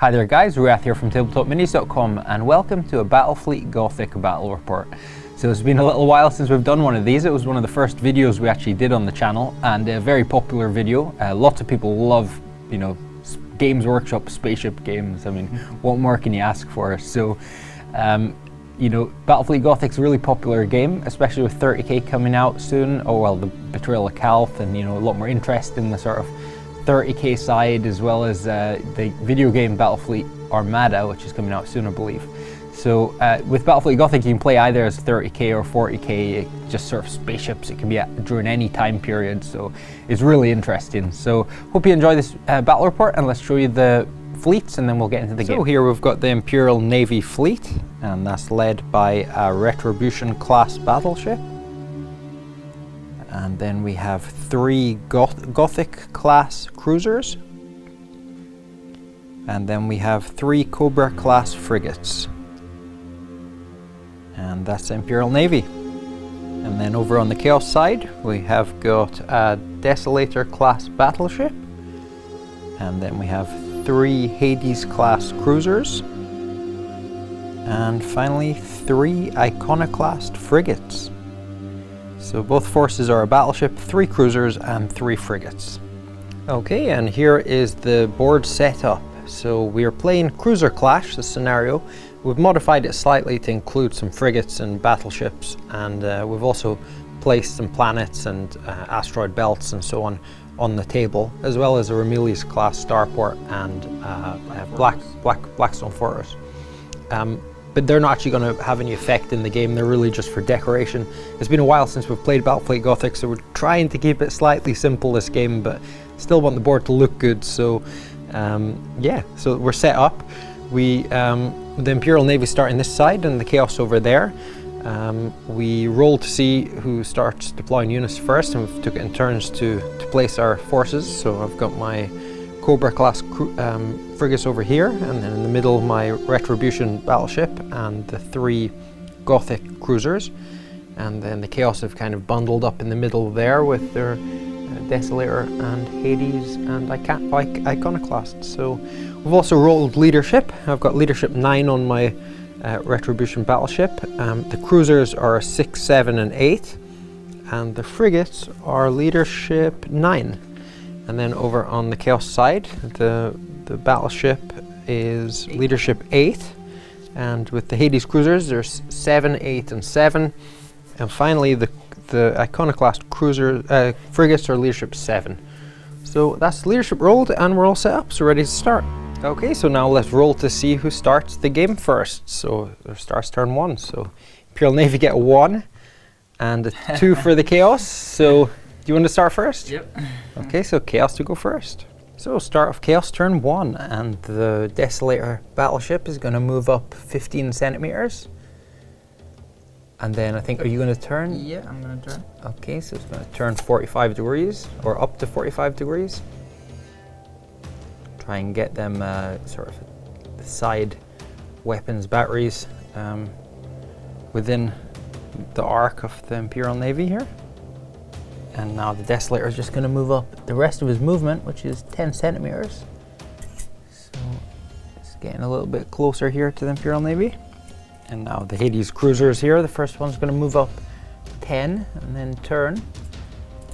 Hi there guys, Ruath here from tabletopminis.com and welcome to a Battlefleet Gothic battle report. So it's been a little while since we've done one of these. It was one of the first videos we actually did on the channel and a very popular video. Lots of people love, Games Workshop spaceship games. I mean, what more can you ask for? So, Battlefleet Gothic's a really popular game, especially with 30k coming out soon. Oh well, the Betrayal of Calth and a lot more interest in the sort of 30k side, as well as the video game Battlefleet Armada, which is coming out soon, I believe. So with Battlefleet Gothic, you can play either as 30k or 40k, just sort of spaceships. It can be during any time period, so it's really interesting. So hope you enjoy this battle report, and let's show you the fleets, and then we'll get into the game. So here we've got the Imperial Navy fleet, and that's led by a Retribution class battleship. And then we have 3 Gothic class cruisers. And then we have 3 Cobra class frigates. And that's the Imperial Navy. And then over on the Chaos side, we have got a Desolator class battleship. And then we have 3 Hades class cruisers. And finally 3 Iconoclast frigates. So both forces are a battleship, 3 cruisers and 3 frigates. Okay, and here is the board setup. So we are playing Cruiser Clash, the scenario. We've modified it slightly to include some frigates and battleships, and we've also placed some planets and asteroid belts and so on the table, as well as a Ramillies class starport and Blackstone Fortress. But they're not actually going to have any effect in the game. They're really just for decoration. It's been a while since we've played Battlefleet Gothic, so we're trying to keep it slightly simple this game, but still want the board to look good. So yeah, so we're set up. The Imperial Navy starting this side and the Chaos over there. We roll to see who starts deploying units first, and we've took it in turns to place our forces. So I've got my Cobra class frigates over here, and then in the middle my Retribution battleship and the 3 Gothic cruisers, and then the Chaos have kind of bundled up in the middle there with their Desolator and Hades and Iconoclast. So we've also rolled leadership. I've got leadership 9 on my Retribution battleship. The cruisers are 6, 7 and 8, and the frigates are leadership 9. And then over on the Chaos side, the battleship is leadership 8, and with the Hades cruisers there's 7, 8 and 7, and finally the Iconoclast frigates are leadership 7. So that's leadership rolled, and we're all set up, so ready to start. Okay, so now let's roll to see who starts the game first. So it starts turn 1, so Imperial Navy get a 1 and a 2 for the Chaos. So do you want to start first? Yep. Okay, so Chaos to go first. So start of Chaos turn 1, and the Desolator battleship is going to move up 15 centimeters. And then I think, are you going to turn? Yeah, I'm going to turn. Okay, so it's going to turn 45 degrees, or up to 45 degrees. Try and get them sort of the side weapons batteries within the arc of the Imperial Navy here. And now the Desolator is just going to move up the rest of his movement, which is 10 centimeters. So it's getting a little bit closer here to the Imperial Navy. And now the Hades cruisers here, the first one's going to move up 10 and then turn.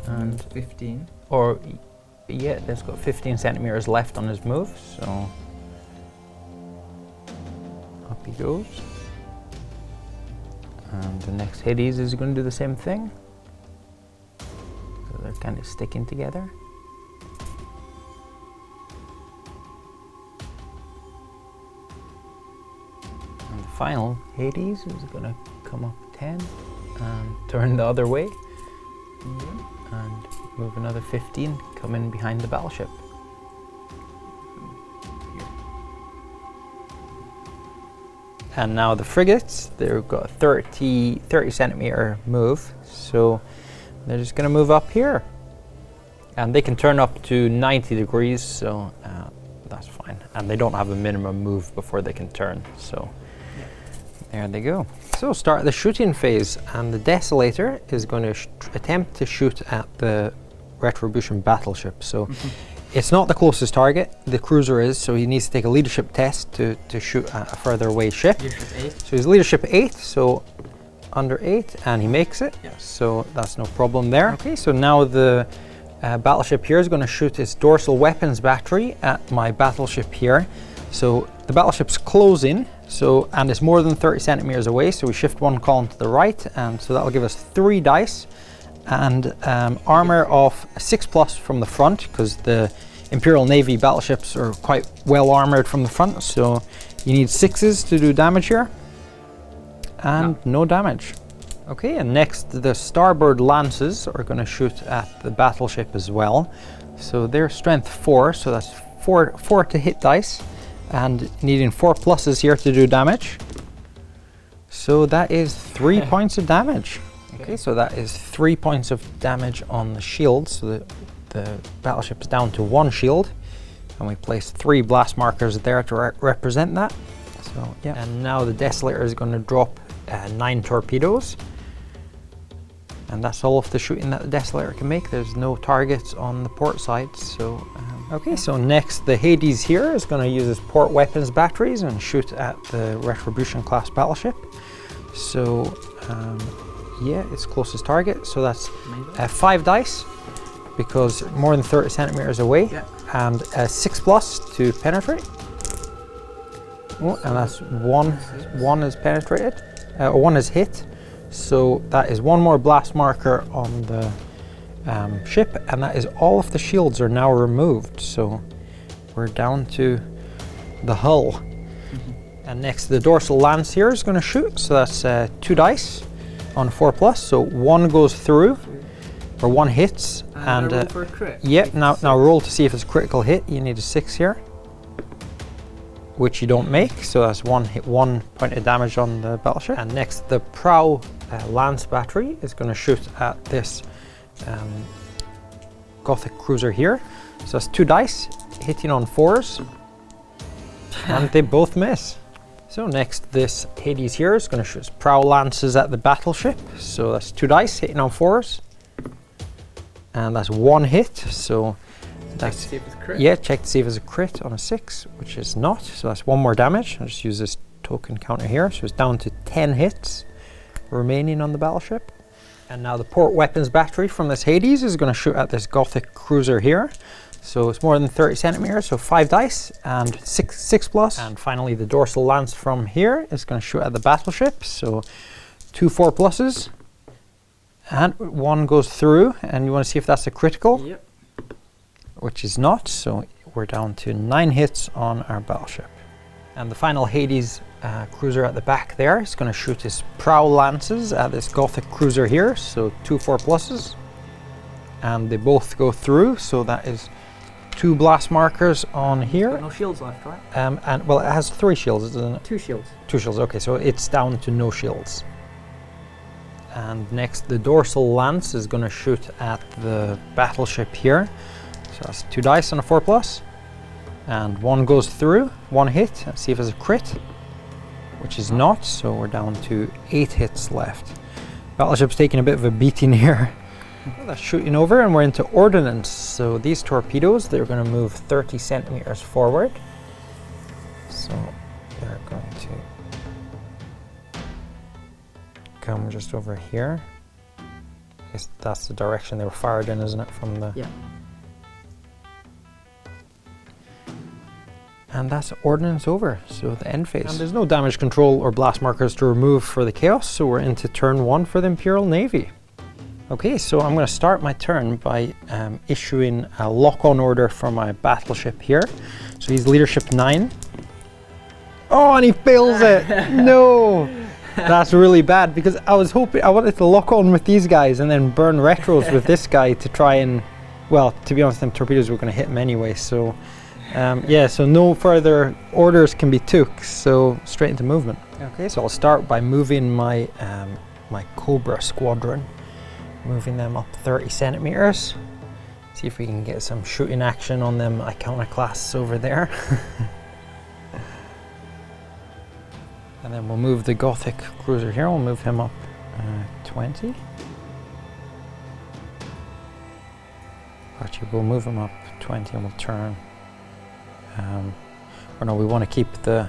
And 15. Or, yeah, there's got 15 centimeters left on his move, so up he goes. And the next Hades is going to do the same thing. So they're kind of sticking together. And the final Hades is going to come up 10 and turn the other way. And move another 15, come in behind the battleship. And now the frigates, they've got a 30 centimeter move, so they're just going to move up here. And they can turn up to 90 degrees, so that's fine. And they don't have a minimum move before they can turn, so there they go. So start the shooting phase, and the Desolator is going to attempt to shoot at the Retribution battleship. So It's not the closest target, the cruiser is, so he needs to take a leadership test to shoot at a further away ship. Leadership 8. So he's leadership 8, so under 8, and he makes it. Yeah. So that's no problem there. Okay, so now the battleship here is going to shoot its dorsal weapons battery at my battleship here. So the battleship's closing, so, and it's more than 30 centimeters away, so we shift one column to the right, and so that'll give us 3 dice and armor of 6+ from the front, because the Imperial Navy battleships are quite well armored from the front, so you need 6s to do damage here, and no damage. Okay, and next the starboard lances are going to shoot at the battleship as well. So they're strength 4, so that's 4 to hit dice, and needing 4+ here to do damage. So that is 3 points of damage. Okay, so that is 3 points of damage on the shield, so the battleship is down to 1 shield, and we place 3 blast markers there to represent that. So yeah, and now the Desolator is going to drop 9 torpedoes, and that's all of the shooting that the Desolator can make. There's no targets on the port side, so okay, so next the Hades here is going to use his port weapons batteries and shoot at the Retribution class battleship. So yeah, it's closest target, so that's 5 dice, because more than 30 centimeters away, and 6+ to penetrate. Oh, and that's one is penetrated, or 1 is hit. So that is 1 more blast marker on the ship, and that is all of the shields are now removed. So we're down to the hull. And next the dorsal lance here is going to shoot, so that's 2 dice on 4+, so 1 goes through, or 1 hits, and roll for a crit. Yeah, now roll to see if it's a critical hit. You need a 6 here, which you don't make, so that's 1 hit, 1 point of damage on the battleship. And next the prow lance battery is going to shoot at this Gothic cruiser here, so that's 2 dice hitting on 4s, and they both miss. So next this Hades here is going to shoot its prow lances at the battleship, so that's 2 dice hitting on 4s, and that's 1 hit. So that's, check to see if it's a crit. Yeah, check to see if it's a crit on a 6, which is not, so that's 1 more damage. I'll just use this token counter here, so it's down to 10 hits remaining on the battleship. And now the port weapons battery from this Hades is going to shoot at this Gothic cruiser here. So it's more than 30 centimeters, so 5 dice and 6+. And finally the dorsal lance from here is going to shoot at the battleship, so 2 4+, and 1 goes through, and you want to see if that's a critical. Yep. Which is not, so we're down to 9 hits on our battleship. And the final Hades cruiser at the back there is going to shoot his prow lances at this Gothic cruiser here, so 2 4+, and they both go through, so that is 2 blast markers on here. No shields left, right? And well, it has 3 shields, doesn't it? 2 shields. 2 shields, okay, so it's down to no shields. And next the dorsal lance is going to shoot at the battleship here. So that's 2 dice on a 4+, and 1 goes through, 1 hit, and see if it's a crit, which is not, so we're down to 8 hits left. Battleship's taking a bit of a beating here. Well, that's shooting over, and we're into ordnance. So these torpedoes, they're going to move 30 centimeters forward. So they're going to come just over here. I guess that's the direction they were fired in, isn't it? From the... Yeah. And that's ordnance over, so the end phase. And there's no damage control or blast markers to remove for the Chaos, so we're into turn 1 for the Imperial Navy. Okay, so I'm going to start my turn by issuing a lock-on order for my battleship here. So he's leadership 9. Oh, and he fails it! No! That's really bad, because I wanted to lock on with these guys and then burn retros with this guy to try and, well, to be honest, them torpedoes were going to hit him anyway, so... yeah, so no further orders can be took, so straight into movement. Okay, so I'll start by moving my my Cobra squadron, moving them up 30 centimeters. See if we can get some shooting action on them iconoclasts over there. And then we'll move the Gothic cruiser here, we'll move him up 20. Actually, we'll move him up 20 and we'll turn. Or no, we want to keep the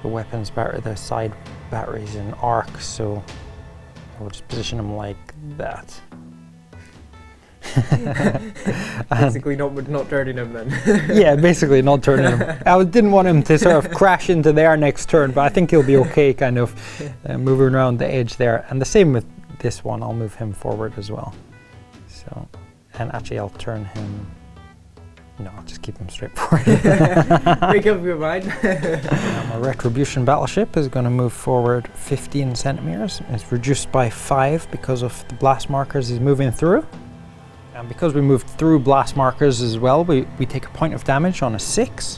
weapons battery, the side batteries in arc, so we'll just position them like that. Basically not turning them then. Yeah, basically not turning him. I didn't want him to sort of crash into their next turn, but I think he'll be okay kind of moving around the edge there. And the same with this one, I'll move him forward as well. So, and actually I'll turn him, no, I'll just keep him straight forward. Make up your mind. My Retribution battleship is going to move forward 15 centimeters. It's reduced by 5 because of the blast markers he's moving through. And because we moved through blast markers as well, we take a point of damage on a 6,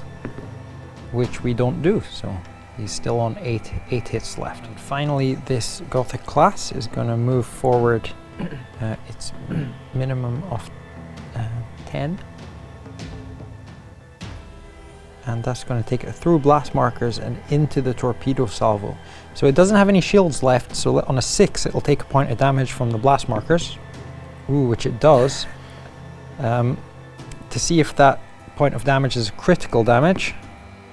which we don't do, so he's still on 8 hits left. And finally, this Gothic class is going to move forward its minimum of 10. And that's going to take it through blast markers and into the torpedo salvo. So it doesn't have any shields left, so on a 6 it'll take a point of damage from the blast markers. Ooh, which it does. To see if that point of damage is critical damage,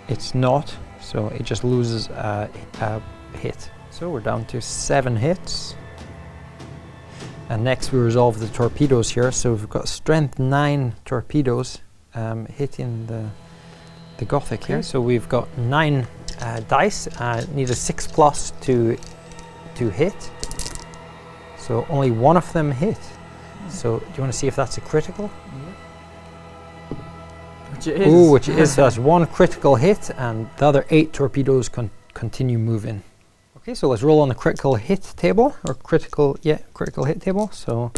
it's not, so it just loses a hit. So we're down to 7 hits. And next we resolve the torpedoes here, so we've got strength 9 torpedoes hitting the Gothic here. So we've got 9 dice, need a 6+ to hit. So only one of them hit. So do you want to see if that's a critical? Yeah. Which it is. Ooh, which it is. So that's 1 critical hit, and the other 8 torpedoes continue moving. Okay, so let's roll on the critical hit table, or critical hit table. So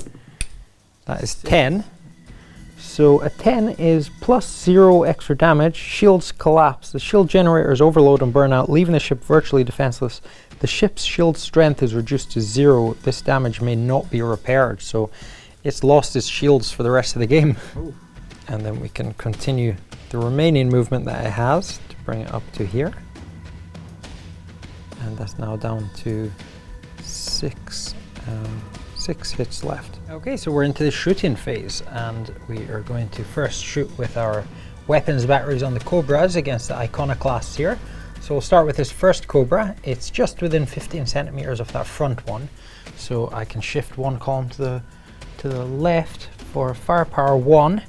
that is 10. So a 10 is +0 extra damage. Shields collapse. The shield generators overload and burn out, leaving the ship virtually defenseless. The ship's shield strength is reduced to 0. This damage may not be repaired. So it's lost its shields for the rest of the game. Ooh. And then we can continue the remaining movement that it has to bring it up to here. And that's now down to 6 hits left. Okay, so we're into the shooting phase, and we are going to first shoot with our weapons batteries on the Cobras against the Iconoclasts here. So we'll start with this first Cobra. It's just within 15 centimeters of that front one. So I can shift 1 column to the left for firepower 1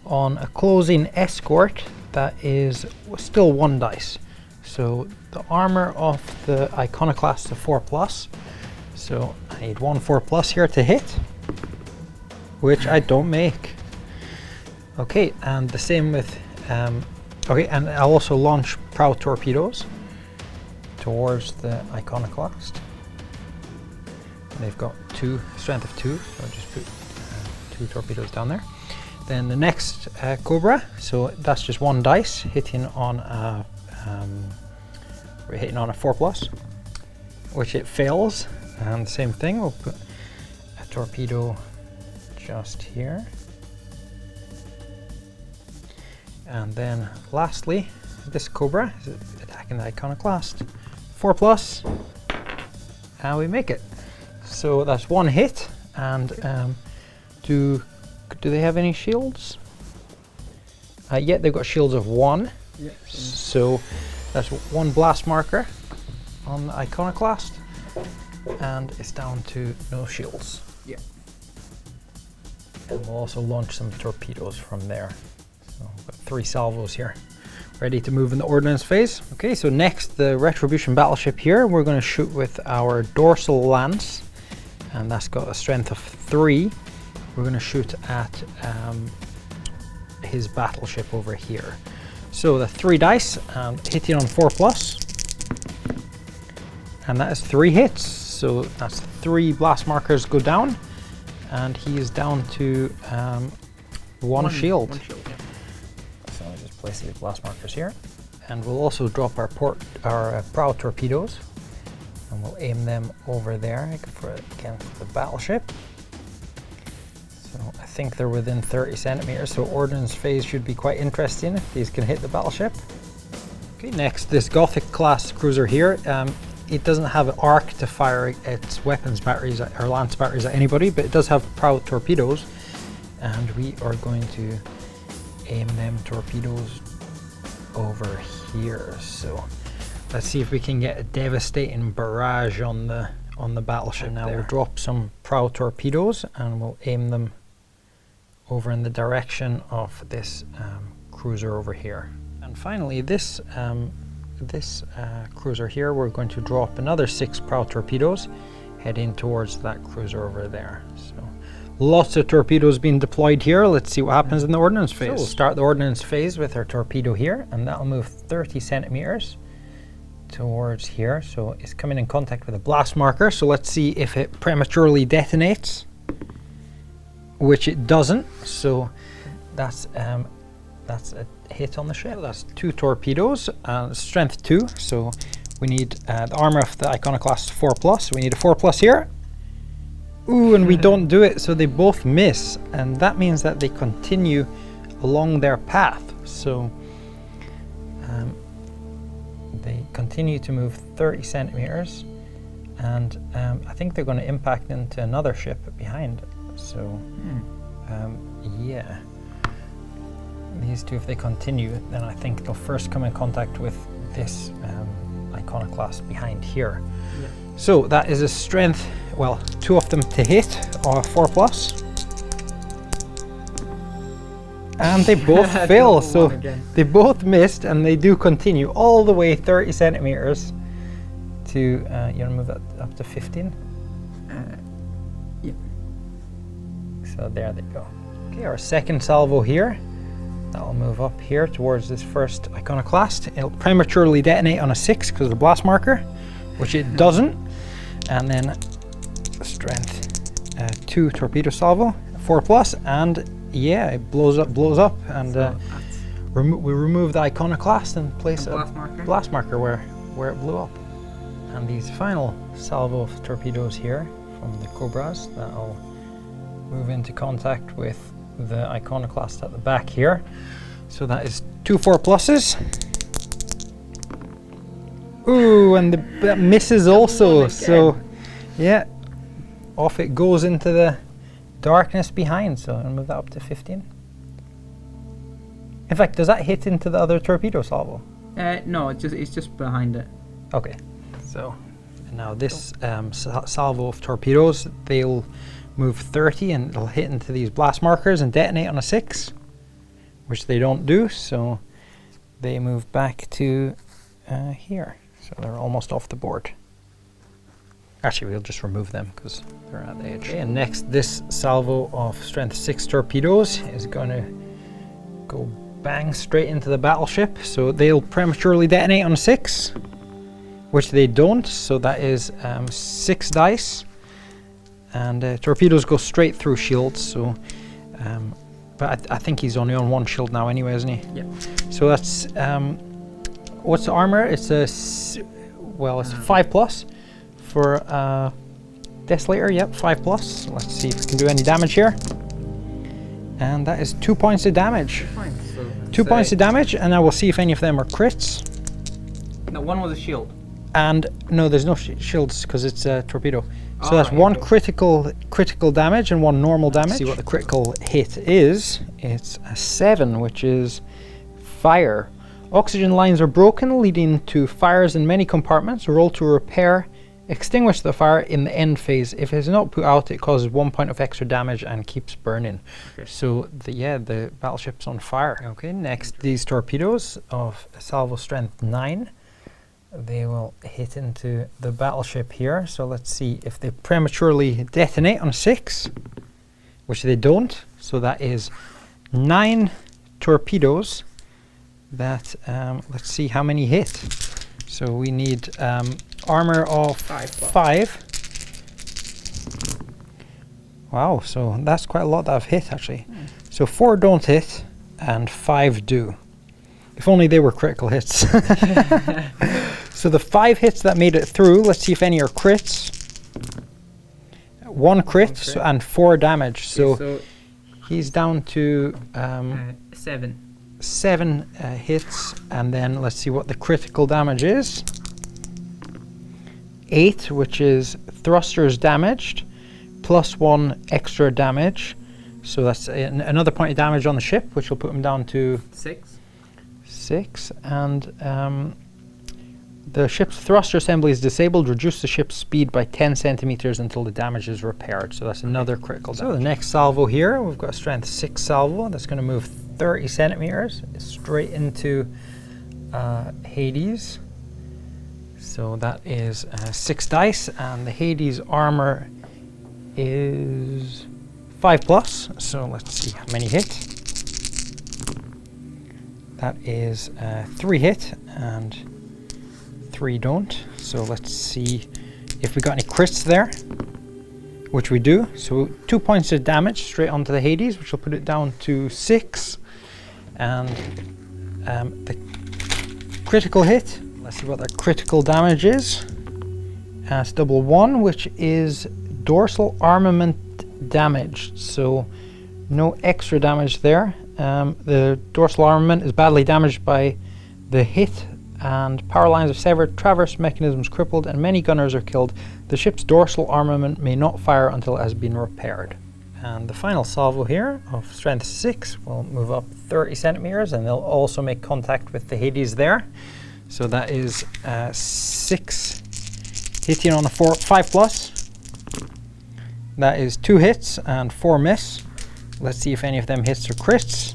on a closing escort that is still 1 dice. So the armor of the Iconoclast is 4+. So I need 1 4+ here to hit, which I don't make. Okay, and the same with, okay, and I'll also launch prow torpedoes towards the Iconoclast. They've got strength of 2, so I'll just put 2 torpedoes down there. Then the next Cobra, so that's just 1 dice, hitting on a 4+, which it fails. And the same thing, we'll put a torpedo just here. And then lastly, this Cobra is attacking the Iconoclast. 4+, and we make it. So that's 1 hit, and do they have any shields? Yeah, they've got shields of 1. Yeah. So that's 1 blast marker on the Iconoclast, and it's down to no shields. Yeah. And we'll also launch some torpedoes from there. So we've got 3 salvos here, ready to move in the ordnance phase. Okay, so next, the Retribution battleship here, we're going to shoot with our dorsal lance, and that's got a strength of 3. We're going to shoot at his battleship over here. So the 3 dice, hitting on 4+, and that is 3 hits. So that's 3 blast markers go down, and he is down to 1 shield. 1 shield, yeah. So I'll just place these blast markers here, and we'll also drop our prow torpedoes, and we'll aim them over there against the battleship. So I think they're within 30 centimeters, so ordnance phase should be quite interesting if these can hit the battleship. Okay, next, this Gothic class cruiser here. It doesn't have an arc to fire its weapons batteries or lance batteries at anybody, but it does have prow torpedoes. and we are going to aim them torpedoes over here. So let's see if we can get a devastating barrage on the battleship. And now we'll drop some prow torpedoes and we'll aim them over in the direction of this cruiser over here. And finally, this cruiser here, we're going to drop another 6 prow torpedoes heading towards that cruiser over there. So lots of torpedoes being deployed here. Let's see what happens in the ordnance phase. So we'll start the ordnance phase with our torpedo here, and that'll move 30 centimeters towards here. So it's coming in contact with a blast marker. So let's see if it prematurely detonates, which it doesn't. So that's a hit on the ship. So that's 2 torpedoes, strength 2. So we need the armor of the iconoclast 4+. We need a 4+ here. Ooh, and we don't do it, so they both miss, and that means that they continue along their path. So they continue to move 30 centimeters, and I think they're going to impact into another ship behind. So yeah, these two, if they continue, then I think they'll first come in contact with this iconoclast behind here. Yeah. So that is a strength, well, 2 of them to hit, or 4+. And they both fail, so they both missed, and they do continue all the way 30 centimeters to, you want to move that up to 15? Yeah. So there they go. Okay, our second salvo here, that'll move up here towards this first iconoclast. It'll prematurely detonate on a 6 because of the blast marker, which it doesn't. And then strength 2 torpedo salvo, 4+, and yeah, it blows up, and so we remove the iconoclast and place a blast marker where it blew up. And these final salvo of torpedoes here from the Cobras, that'll move into contact with the iconoclast at the back here. So that is 2 4+. Ooh, and that misses also. So yeah, off it goes into the darkness behind. So I'll move that up to 15. In fact, does that hit into the other torpedo salvo? No, it's just behind it. Okay. So now this salvo of torpedoes, they'll move 30 and it'll hit into these blast markers and detonate on a 6, which they don't do. So they move back to here. So they're almost off the board. Actually, we'll just remove them because they're at the edge. Okay, and next, this salvo of strength 6 torpedoes is going to go bang straight into the battleship. So they'll prematurely detonate on a 6, which they don't. So that is 6 dice. And torpedoes go straight through shields. So, but I think he's only on 1 shield now anyway, isn't he? Yeah. So that's... what's the armor? It's a, well, it's 5+ for Desolator. Yep, 5+. Let's see if we can do any damage here. And that is 2 points of damage. 2 points of damage, and I will see if any of them are crits. No, 1 was a shield. And no, there's no shields because it's a torpedo. So that's right, 1 critical damage and 1 normal damage. Let's see what the critical hit is. It's a 7, which is fire. Oxygen lines are broken, leading to fires in many compartments. Roll to repair. Extinguish the fire in the end phase. If it is not put out, it causes 1 point of extra damage and keeps burning. Okay. So the battleship's on fire. Okay, next, these torpedoes of salvo strength 9. They will hit into the battleship here. So let's see if they prematurely detonate on a 6, which they don't. So that is 9 torpedoes. That let's see how many hit. So we need armor of 5. Wow, so that's quite a lot that have hit actually. So 4 don't hit and 5 do. If only they were critical hits. So the 5 hits that made it through, let's see if any are crits. 1 crit, so, and 4 damage. So he's down to 7 hits, and then let's see what the critical damage is. 8, which is thrusters damaged, +1 extra damage, So that's another point of damage on the ship, which will put him down to 6. 6. And the ship's thruster assembly is disabled. Reduce the ship's speed by 10 centimeters until the damage is repaired. So that's another critical damage. So the next salvo here, we've got a strength 6 salvo. That's going to move 30 centimeters straight into Hades. So that is 6 dice, and the Hades armor is 5+. So let's see how many hit. That is 3 hit and 3 don't. So let's see if we got any crits there, which we do. So 2 points of damage straight onto the Hades, which will put it down to 6. And the critical hit, let's see what the critical damage is. It's double 1, which is dorsal armament damage. So no extra damage there. The dorsal armament is badly damaged by the hit, and power lines are severed, traverse mechanisms crippled, and many gunners are killed. The ship's dorsal armament may not fire until it has been repaired. And the final salvo here of strength 6 will move up 30 centimeters, and they'll also make contact with the Hades there. So that is 6 hitting on a 5+. That is 2 hits and 4 miss. Let's see if any of them hits or crits,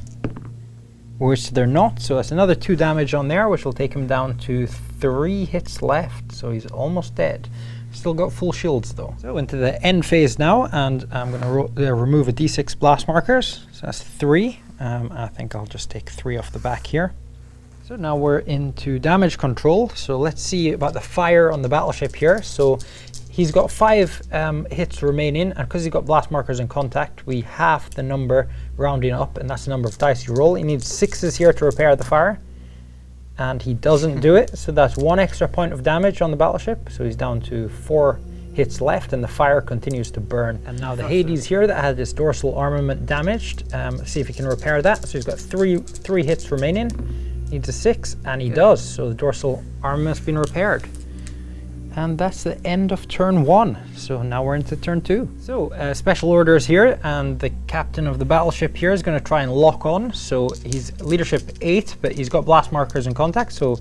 which they're not. So that's another 2 damage on there, which will take him down to 3 hits left. So he's almost dead. Still got full shields though. So into the end phase now, and I'm going to remove a d6 blast markers. So that's 3. I think I'll just take 3 off the back here. So now we're into damage control. So let's see about the fire on the battleship here. So he's got 5 hits remaining, and because he's got blast markers in contact, we half the number rounding up, and that's the number of dice you roll. He needs 6s here to repair the fire, and he doesn't do it. So that's 1 extra point of damage on the battleship. So he's down to 4 hits left, and the fire continues to burn. And now the Hades here that had his dorsal armament damaged, see if he can repair that. So he's got 3 hits remaining. Needs a 6, and he does. So the dorsal armament's been repaired. And that's the end of turn 1. So now we're into turn 2. So special orders here, and the captain of the battleship here is going to try and lock on. So he's leadership 8, but he's got blast markers in contact, so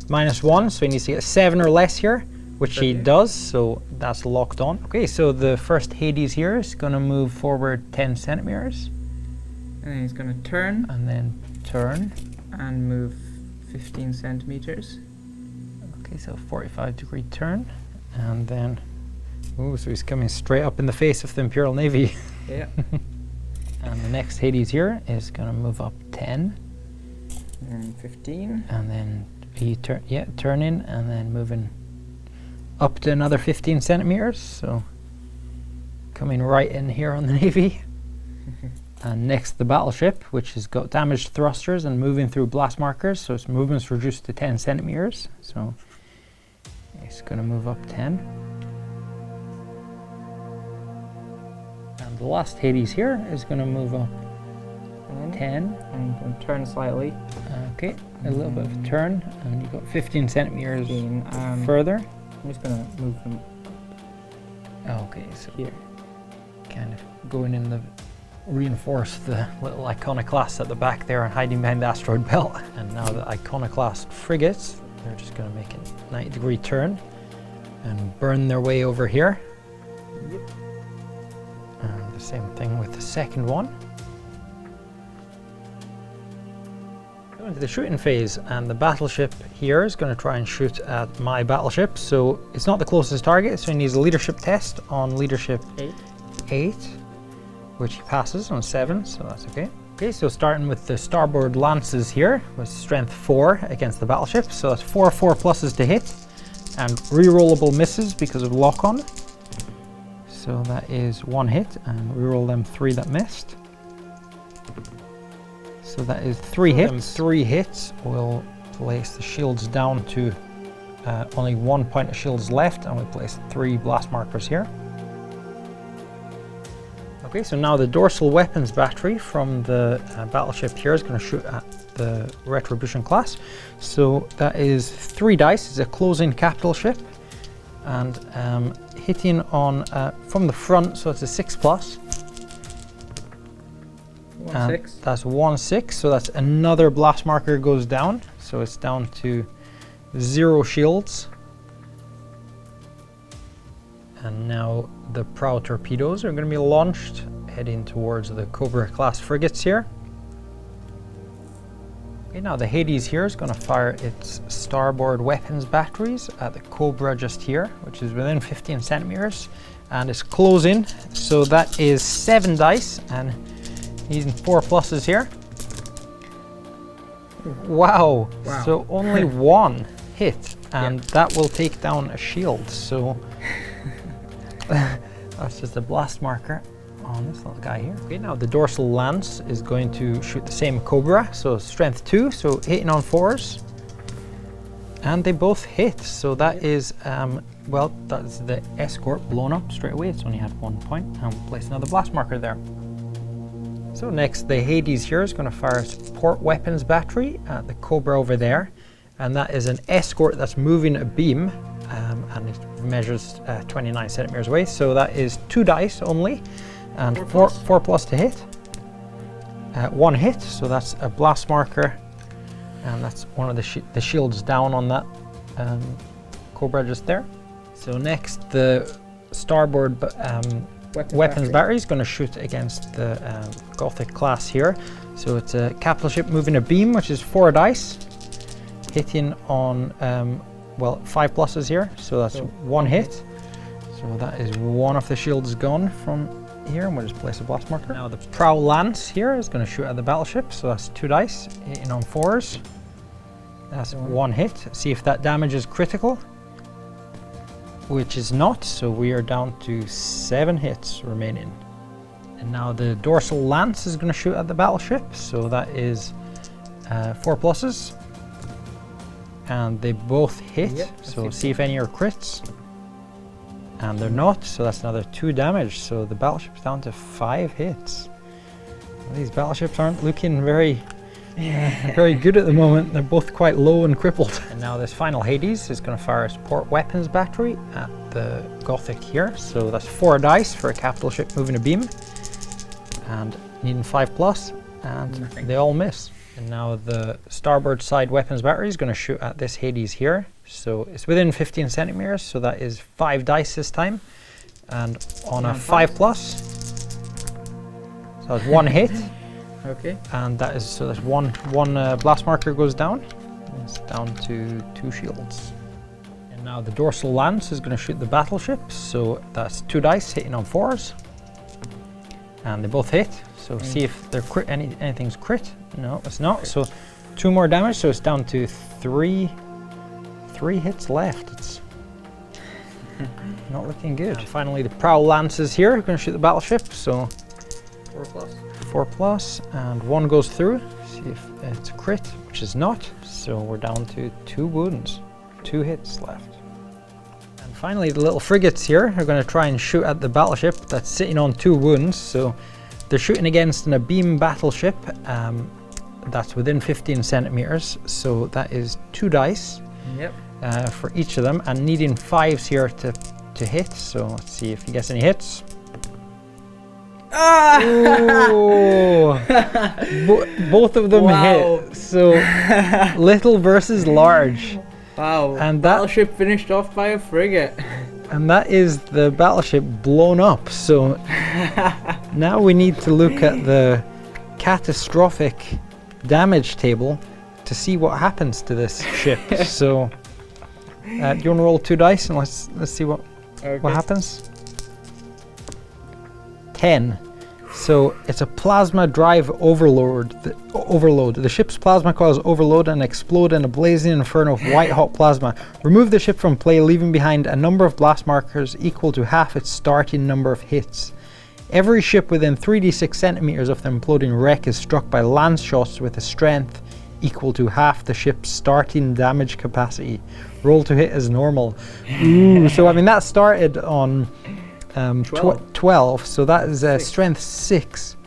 -1. So he needs to get 7 or less here, which he does. So that's locked on. Okay, so the first Hades here is going to move forward 10 centimeters. And then he's going to turn. And then turn. And move 15 centimeters. Okay, so 45-degree turn, and then, so he's coming straight up in the face of the Imperial Navy. Yeah. And the next Hades here is going to move up 10. And 15. And then turning, and then moving up to another 15 centimeters. So coming right in here on the Navy. And next the battleship, which has got damaged thrusters and moving through blast markers, so its movement's reduced to 10 centimeters. So it's going to move up 10. And the last Hades here is going to move up 10. And you can turn slightly. Okay, a little bit of a turn, and you've got 15 centimeters further. I'm just going to move them. Okay, so here, kind of going in the reinforce the little iconoclasts at the back there and hiding behind the asteroid belt. And now the iconoclast frigates, they're just going to make a 90-degree turn and burn their way over here. Yep. And the same thing with the second one. Go into the shooting phase, and the battleship here is going to try and shoot at my battleship. So it's not the closest target, so he needs a leadership test on leadership 8. Which he passes on 7, so that's okay. Okay, so starting with the starboard lances here with strength 4 against the battleship. So that's 4 4+ to hit, and rerollable misses because of lock-on. So that is 1 hit, and reroll them 3 that missed. So that is 3 hits. 3 hits will place the shields down to only 1 point of shields left, and we place 3 blast markers here. Okay, so now the dorsal weapons battery from the battleship here is going to shoot at the Retribution class. So that is 3 dice. It's a closing capital ship, and hitting on from the front, so it's a 6+. 1/6. That's 1/6, so that's another blast marker goes down. So it's down to 0 shields. And now the prow torpedoes are going to be launched, heading towards the Cobra class frigates here. Okay, now the Hades here is going to fire its starboard weapons batteries at the Cobra just here, which is within 15 centimeters, and it's closing. So that is 7 dice, and using 4 pluses here. Wow. So only 1 hit, and that will take down a shield. So that's just a blast marker on this little guy here. Okay, now the dorsal lance is going to shoot the same Cobra, so strength 2, so hitting on 4s. And they both hit, so that is, well, that's the escort blown up straight away. It's only had 1 point, and we'll place another blast marker there. So next, the Hades here is going to fire its port weapons battery at the Cobra over there. And that is an escort that's moving a beam, and it measures 29 centimeters away. So that is 2 dice only, and 4 plus to hit. 1 hit, so that's a blast marker, and that's one of the shields down on that Cobra just there. So next, the starboard weapons battery is going to shoot against the Gothic class here. So it's a capital ship moving a beam, which is 4 dice, hitting on well, 5 pluses here. So that's 1 hit. So that is one of the shields gone from here, and we'll just place a blast marker. Now the prow lance here is going to shoot at the battleship. So that's 2 dice, hitting on 4s. That's 1 hit. See if that damage is critical, which is not, so we are down to 7 hits remaining. And now the dorsal lance is going to shoot at the battleship, so that is 4 pluses. And they both hit, so see if any are crits. And they're not, so that's another 2 damage, so the battleship's down to 5 hits. Well, these battleships aren't looking very good at the moment. They're both quite low and crippled. And now this final Hades is going to fire its port weapons battery at the Gothic here. So that's 4 dice for a capital ship moving a beam, and needing 5 plus, and they all miss. And now the starboard side weapons battery is going to shoot at this Hades here. So it's within 15 centimeters, so that is 5 dice this time, and on a 5 plus, so that's 1 hit. Okay. And that is, so that's one blast marker goes down. It's down to 2 shields. And now the dorsal lance is going to shoot the battleship. So that's 2 dice hitting on 4s, and they both hit. So see if they're crit. Anything's crit. No, it's not. So 2 more damage. So it's down to 3 hits left. It's not looking good. And finally, the prow lances here are going to shoot the battleship. So 4 plus. 4 plus, and 1 goes through. See if it's a crit, which is not. So we're down to 2 wounds, 2 hits left. And finally, the little frigates here are going to try and shoot at the battleship that's sitting on 2 wounds. So they're shooting against a beam battleship that's within 15 centimeters. So that is 2 dice for each of them, and needing 5s here to hit. So let's see if he gets any hits. Both of them hit. So little versus large. Wow. And battleship finished off by a frigate. And that is the battleship blown up. So now we need to look at the catastrophic damage table to see what happens to this ship. So do you want to roll 2 dice and let's see what happens. 10. So it's a plasma drive overload. The ship's plasma coils overload and explode in a blazing inferno of white hot plasma. Remove the ship from play, leaving behind a number of blast markers equal to half its starting number of hits. Every ship within 3d6 centimeters of the imploding wreck is struck by lance shots with a strength equal to half the ship's starting damage capacity. Roll to hit as normal. Ooh, so I mean that started on 12, so that is strength 6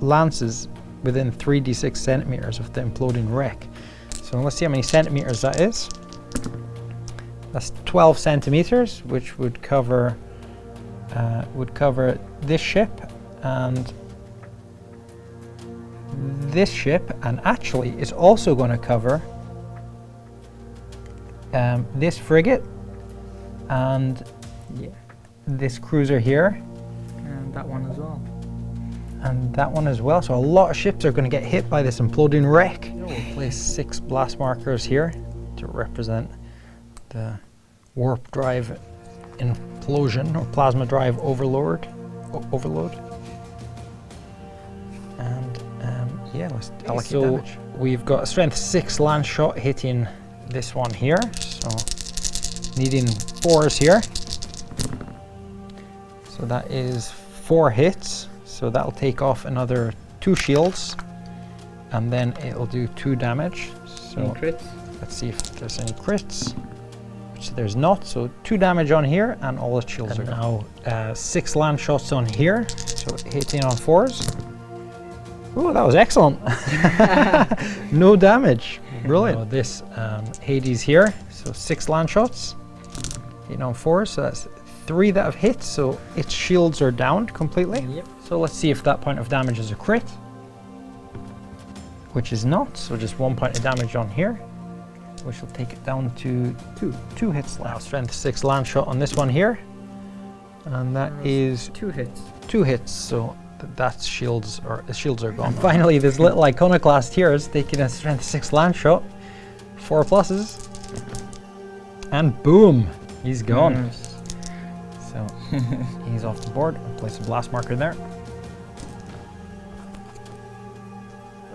lances within 3d6 centimeters of the imploding wreck. So let's see how many centimeters that is. That's 12 centimeters, which would cover this ship and this ship, and actually it's also going to cover this frigate and this cruiser here. And that one as well. And that one as well. So a lot of ships are going to get hit by this imploding wreck. We'll place 6 blast markers here to represent the warp drive implosion or plasma drive overload. And yeah, let's allocate damage. We've got a strength 6 land shot hitting this one here, so needing 4s here. So that is 4 hits, so that'll take off another 2 shields, and then it'll do 2 damage. So any crits? Let's see if there's any crits, which there's not. So 2 damage on here, and all the shields are now 6 land shots on here, so hitting on 4s. Oh, that was excellent. No damage. Brilliant. So this Hades here, so 6 land shots, hitting on 4s, so that's 3 that have hit, so its shields are downed completely. Yep. So let's see if that point of damage is a crit, which is not, so just 1 point of damage on here, which will take it down to 2 hits left. Now strength 6 land shot on this one here, and that is 2 hits. 2 hits, so that's shields, or the shields are gone. Finally, this little iconoclast here is taking a strength 6 land shot, 4 pluses, and boom, he's gone. Nice. So he's off the board. I'll place a blast marker there.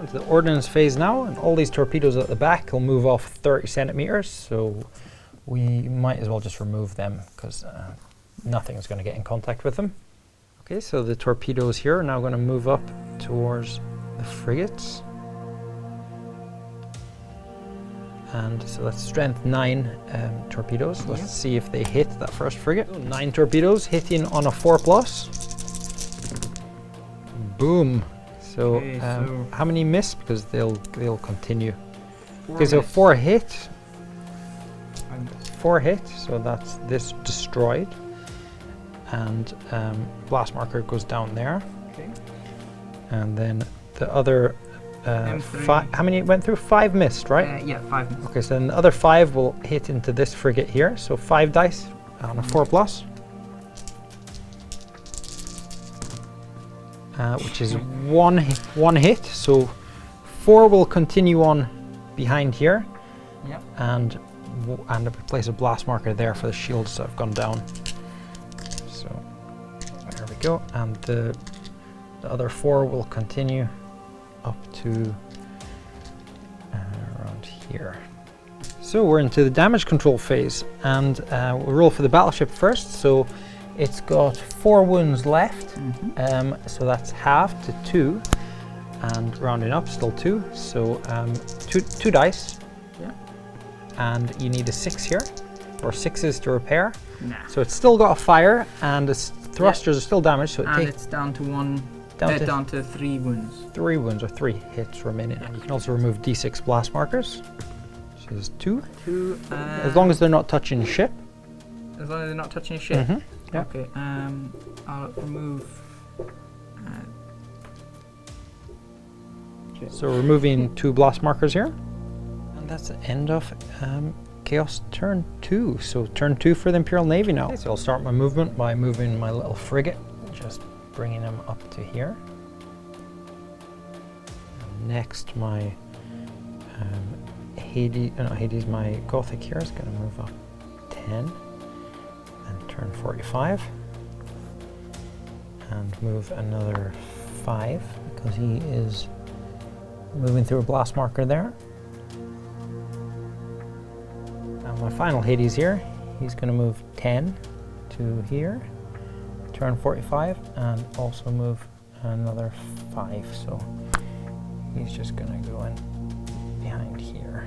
Into the ordnance phase now, and all these torpedoes at the back will move off 30 centimeters, so we might as well just remove them because nothing is going to get in contact with them. Okay, so the torpedoes here are now going to move up towards the frigates. And so that's strength 9 torpedoes. Let's see if they hit that first frigate. So 9 torpedoes hitting on a 4 plus. Boom. So, Okay, so how many miss? Because they'll continue. 4 Okay, so miss. 4 hit. And 4 hit. So that's this destroyed. And blast marker goes down there. okay. And then the other M3. how many went through? 5 missed, right? Yeah, 5 miss. Okay, so then the other 5 will hit into this frigate here. So 5 dice on a 4 plus. Which is one hit. So 4 will continue on behind here. Yep. And place a blast marker there for the shields that have gone down. So there we go. And the other 4 will continue up to around here. So we're into the damage control phase, and we'll roll for the battleship first. So it's got 4 wounds left, so that's half to 2, and rounding up still 2. So 2 dice, Yeah. and you need a 6 here, or 6s to repair. Nah. So it's still got a fire, and the thrusters are still damaged. So it And takes it's down to 1. down to 3 wounds. 3 wounds, or 3 hits remaining. And you can also remove D6 blast markers, which is 2. 2. As long as they're not touching ship. As long as they're not touching a ship. Yeah. Okay. I'll remove. So removing 2 blast markers here. And that's the end of Chaos turn 2. So turn 2 for the Imperial Navy now. Okay, so I'll start my movement by moving my little frigate, just bringing them up to here. And next, my Hades, my Gothic here is going to move up 10 and turn 45, and move another 5 because he is moving through a blast marker there. And my final Hades here, he's going to move 10 to here, turn 45, and also move another 5. So he's just going to go in behind here.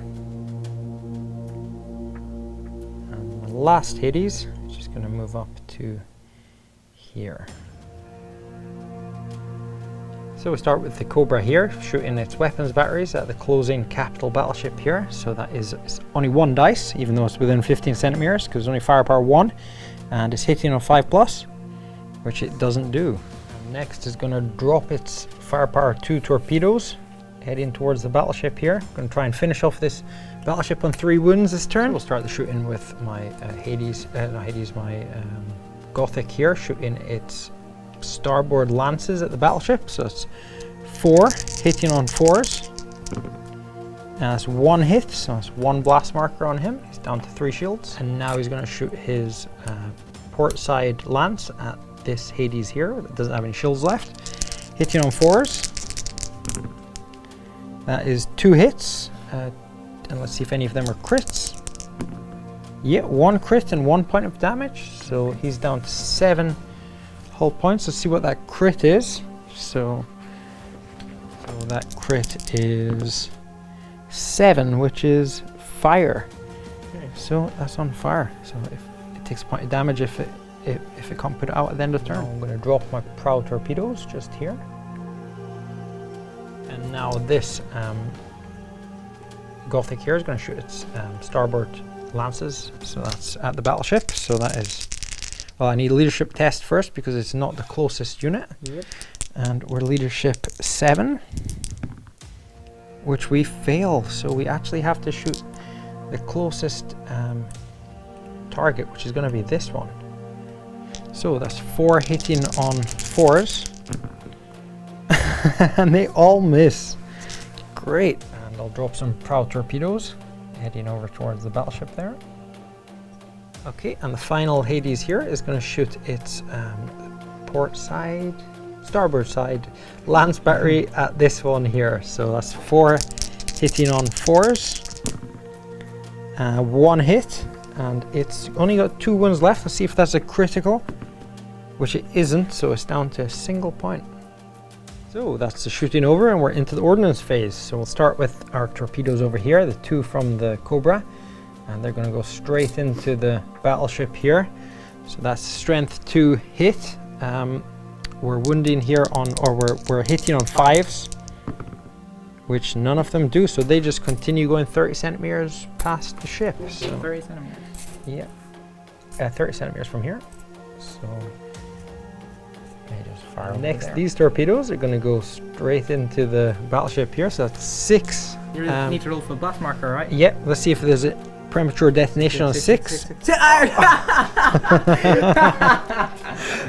And the last Hades is just going to move up to here. So we start with the Cobra here, shooting its weapons batteries at the closing capital battleship here. So that is it's only 1 dice, even though it's within 15 centimeters, because it's only firepower 1, and it's hitting on 5+, which it doesn't do. Next is going to drop its firepower 2 torpedoes heading towards the battleship here. I'm going to try and finish off this battleship on 3 wounds this turn. We'll start the shooting with my Gothic here, shooting its starboard lances at the battleship. So it's 4 hitting on 4s. And that's 1 hit, so it's 1 blast marker on him. He's down to 3 shields. And now he's going to shoot his port side lance at this Hades here that doesn't have any shields left. Hitting on 4s. That is 2 hits. And let's see if any of them are crits. Yeah, 1 crit and 1 point of damage. So he's down to 7 hull points. Let's see what that crit is. So that crit is 7, which is fire. Okay. So that's on fire. So if it takes a point of damage if it can't put it out at the end of the turn. Now I'm going to drop my prow torpedoes just here. And now this Gothic here is going to shoot its starboard lances. So that's at the battleship. So that is, well, I need a leadership test first because it's not the closest unit. Yep. And we're leadership 7, which we fail. So we actually have to shoot the closest target, which is going to be this one. So that's 4 hitting on 4s. And they all miss. Great. And I'll drop some prow torpedoes heading over towards the battleship there. Okay, and the final Hades here is going to shoot its starboard side lance battery at this one here. So that's 4 hitting on 4s. 1 hit, and it's only got 2 wounds left. Let's see if that's a critical, which it isn't, so it's down to a single point. So that's the shooting over, and we're into the ordnance phase. So we'll start with our torpedoes over here, the 2 from the Cobra, and they're going to go straight into the battleship here. So that's strength 2 hit. We're wounding here on, or we're hitting on 5s, which none of them do. So they just continue going 30 centimeters past the ship. So 30 centimeters. Yeah, 30 centimeters from here. So they just fire next. These torpedoes are going to go straight into the battleship here. So that's 6. You need to roll for blast marker, right? Yeah. Let's see if there's a premature detonation on 6.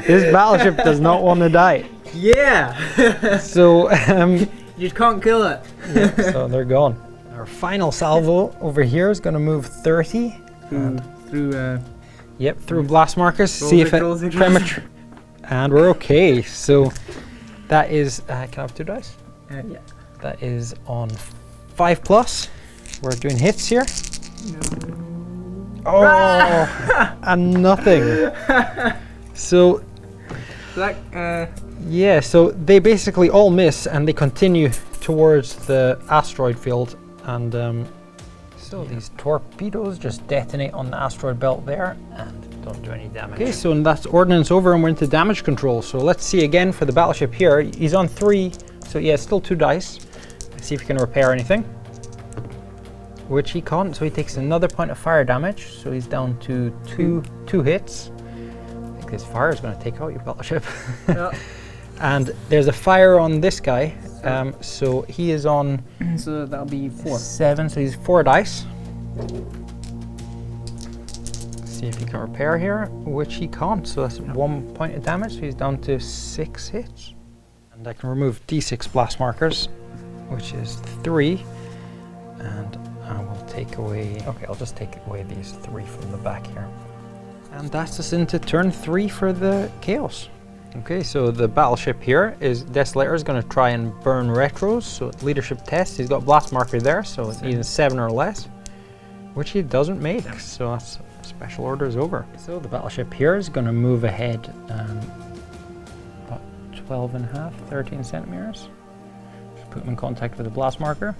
This battleship does not want to die. Yeah. So you just can't kill it. Yeah, so they're gone. Our final salvo over here is going to move 30 through blast markers. See if it premature. And we're okay. So that is. Can I have 2 dice? Yeah. That is on 5+. We're doing hits here. No. Oh, and nothing. So, yeah, so they basically all miss and they continue towards the asteroid field, and so these torpedoes just detonate on the asteroid belt there and don't do any damage. Okay, so that's ordnance over and we're into damage control. So let's see again for the battleship here. He's on 3, so yeah, still 2 dice. Let's see if he can repair anything. Which he can't, so he takes another point of fire damage. So he's down to two hits. I think this fire is going to take out your battleship. Yeah. And there's a fire on this guy, so he is on. So that'll be 4. 7, so he's 4 dice. See if he can repair here, which he can't. So that's 1 point of damage. So he's down to 6 hits. And I can remove D6 blast markers, which is 3, and I will take away, okay, I'll just take away these 3 from the back here. And that's us into turn 3 for the Chaos. Okay, so the battleship here is, Desolator is going to try and burn retros, so leadership test, he's got blast marker there, so it's either 7 or less, which he doesn't make, so that's, special order is over. So the battleship here is going to move ahead about 12.5, 13 centimeters. Just put him in contact with the blast marker.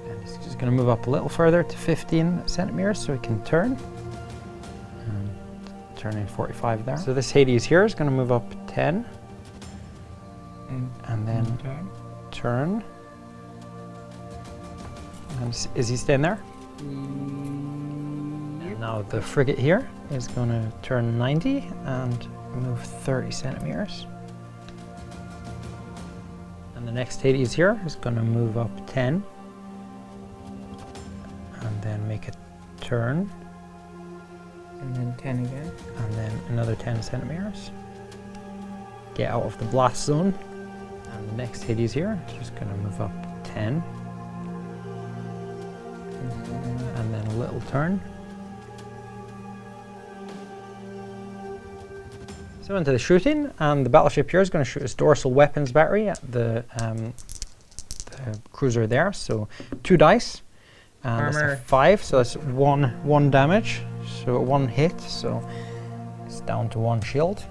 And he's just going to move up a little further to 15 centimeters so he can turn. And turning 45 there. So this Hades here is going to move up 10. And then turn. And is he staying there? And now the frigate here is going to turn 90 and move 30 centimeters. And the next Hades here is going to move up 10. And then make a turn. And then 10 again. And then another 10 centimeters. Get out of the blast zone. And the next Hades here is just going to move up 10. And then a little turn. So into the shooting, and the battleship here is going to shoot its dorsal weapons battery at the cruiser there. So 2 dice. And that's a 5, so that's one damage. So 1 hit, so it's down to 1 shield.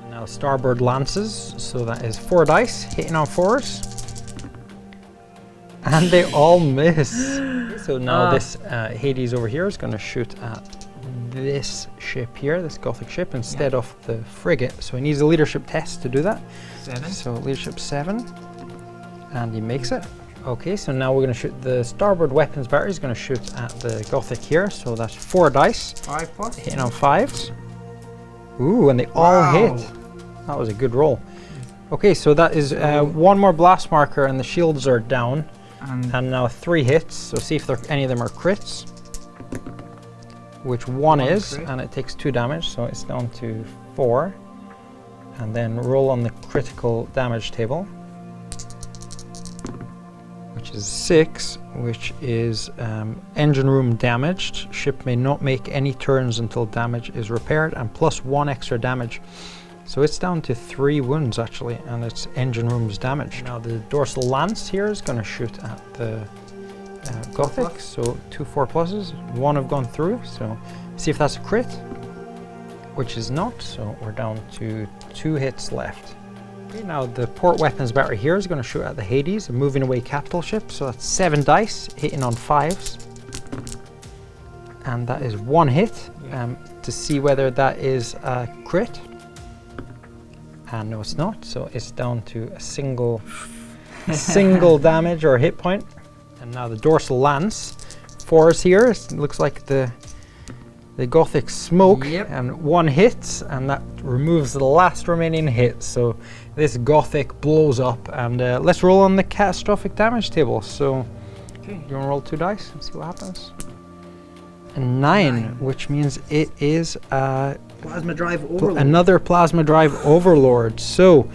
Now starboard lances, so that is 4 dice, hitting on 4s. And they all miss. So now this Hades over here is going to shoot at this ship here, this Gothic ship, instead of the frigate. So he needs a leadership test to do that. 7. So leadership 7, and he makes it. Okay, so now we're going to shoot the starboard weapons battery. Is going to shoot at the Gothic here, so that's 4 dice. 5 plus. Hitting on 5s. Ooh, and they all hit. That was a good roll. Okay, so that is 1 more blast marker, and the shields are down. And now 3 hits, so see if any of them are crits. Which one is, and it takes 2 damage, so it's down to 4. And then roll on the critical damage table. Which is 6, which is engine room damaged. Ship may not make any turns until damage is repaired, and plus 1 extra damage. So it's down to 3 wounds actually, and its engine room's damaged. Now the dorsal lance here is going to shoot at the Gothic, so 2 4 pluses. 1 have gone through, so see if that's a crit, which is not, so we're down to 2 hits left. Okay, now the port weapons battery here is going to shoot at the Hades, a moving away capital ship, so that's 7 dice, hitting on 5s. And that is 1 hit, to see whether that is a crit. And no, it's not, so it's down to a single damage or hit point. And now the dorsal lance, 4s here, it looks like the Gothic smoke, and 1 hit, and that removes the last remaining hit. So this Gothic blows up, and let's roll on the catastrophic damage table. So you want to roll 2 dice and see what happens? A 9, which means it is Plasma drive overload. Another plasma drive overlord. So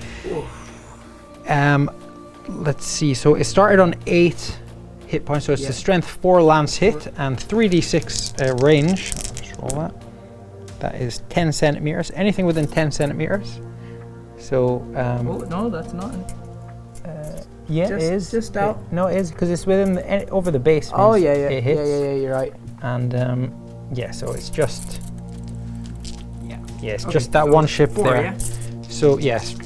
let's see, so it started on 8 hit points, so it's the strength 4 lance hit and 3d6 range. Just roll that. That is 10 centimeters, anything within 10 centimeters. So oh no, that's not. Yeah, it is. Just out. No, it is, because it's within over the base. Oh yeah, it hits. yeah, you're right. And yeah, so it's just it's Okay, just that so one ship 4, there. yeah? So yes,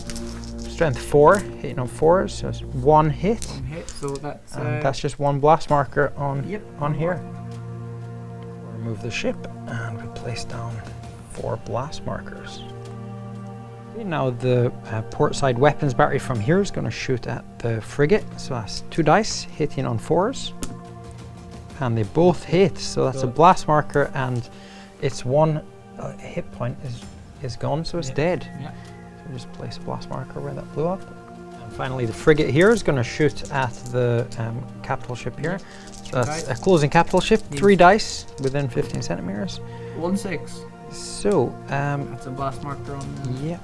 strength 4, hitting on 4s, so it's 1 hit. 1 hit, so that's And that's just 1 blast marker on on here. Remove the ship and we place down 4 blast markers. Okay, now the port side weapons battery from here is going to shoot at the frigate, so that's 2 dice hitting on 4s, and they both hit, so that's a blast marker, and it's 1 hit point is gone, so it's dead. So just place a blast marker where that blew up. And finally the frigate here is going to shoot at the capital ship here. So that's a closing capital ship, 3 dice within 15 centimeters. 1 6. So That's a blast marker on. Yeah.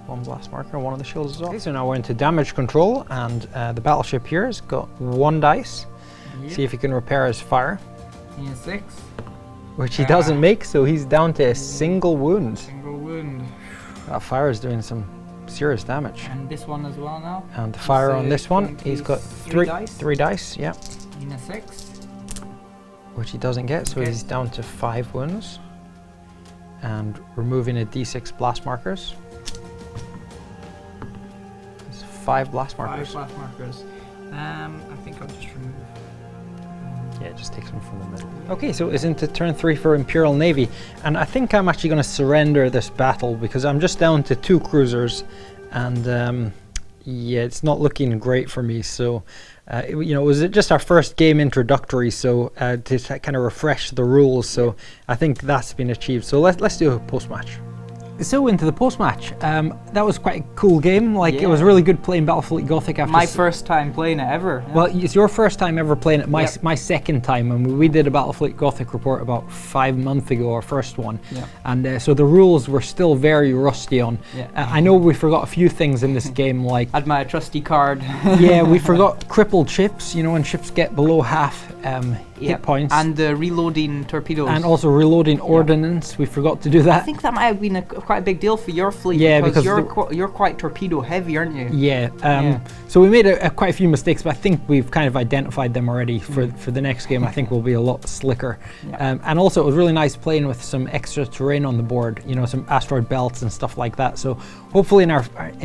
1 blast marker, 1 of the shields is off. Okay, so now we're into damage control, and the battleship here has got 1 dice. See if he can repair his fire. 6. Which he doesn't make, so he's down to a single wound. Single wound. That fire is doing some serious damage. And this one as well now. And the fire on this one, he's got 3 dice, yeah. In a 6. Which he doesn't get, so he's down to 5 wounds. And removing a d6 blast markers. There's 5 blast markers. 5 blast markers. I think I'll just remove. Yeah, it just takes them from the middle. Okay, so it's into turn 3 for Imperial Navy, and I think I'm actually going to surrender this battle because I'm just down to 2 cruisers, and yeah, it's not looking great for me. So, you know, it was just our first game introductory, so to kind of refresh the rules. So I think that's been achieved. So let's do a post match. So into the post-match, that was quite a cool game. Like it was really good playing Battlefleet Gothic after. My first time playing it ever. Yeah. Well, it's your first time ever playing it. My second time, and we did a Battlefleet Gothic report about 5 months ago, our first one. Yeah. And so the rules were still very rusty on. Yeah. I know we forgot a few things in this game, like had my trusty card. yeah, we forgot crippled ships. You know, when ships get below half hit points, and reloading torpedoes, and also reloading ordnance. We forgot to do that. I think that might have been quite a big deal for your fleet. Yeah, because you're you're quite torpedo heavy, aren't you? Yeah. So we made quite a few mistakes, but I think we've kind of identified them already for the next game. I think we'll be a lot slicker. Yeah. And also, it was really nice playing with some extra terrain on the board. You know, some asteroid belts and stuff like that. So hopefully, in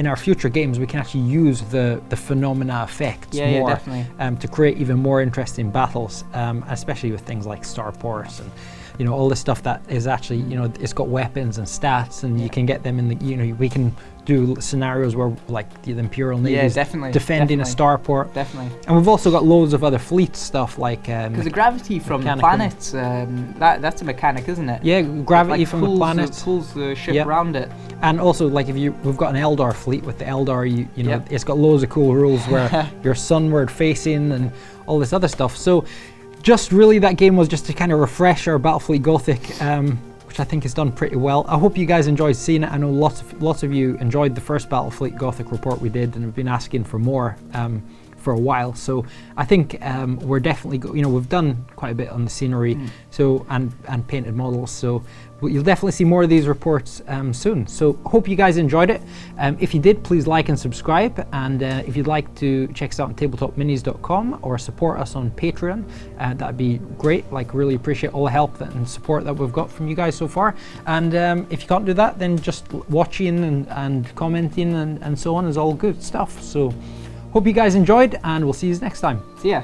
our future games, we can actually use the phenomena effects more definitely. To create even more interesting battles, especially with things like starports and. You know, all this stuff that is actually, you know, it's got weapons and stats, and you can get them in the, you know, we can do scenarios where, like, the Imperial Navy is defending a starport. Definitely. And we've also got loads of other fleet stuff, like... Because the gravity from the planets, that's a mechanic, isn't it? Yeah, gravity from the planets. Pulls the ship around it. And also, like, we've got an Eldar fleet. With the Eldar, you know, it's got loads of cool rules where you're sunward facing and all this other stuff. So... just really, that game was just to kind of refresh our Battlefleet Gothic, which I think has done pretty well. I hope you guys enjoyed seeing it. I know lots of you enjoyed the first Battlefleet Gothic report we did, and have been asking for more for a while. So I think we're definitely, you know, we've done quite a bit on the scenery, so and painted models. So you'll definitely see more of these reports soon. So hope you guys enjoyed it. If you did, please like and subscribe. And if you'd like to check us out on tabletopminis.com or support us on Patreon, that'd be great. Like, really appreciate all the help and support that we've got from you guys so far. And if you can't do that, then just watching and commenting and so on is all good stuff. So hope you guys enjoyed, and we'll see you next time. See ya.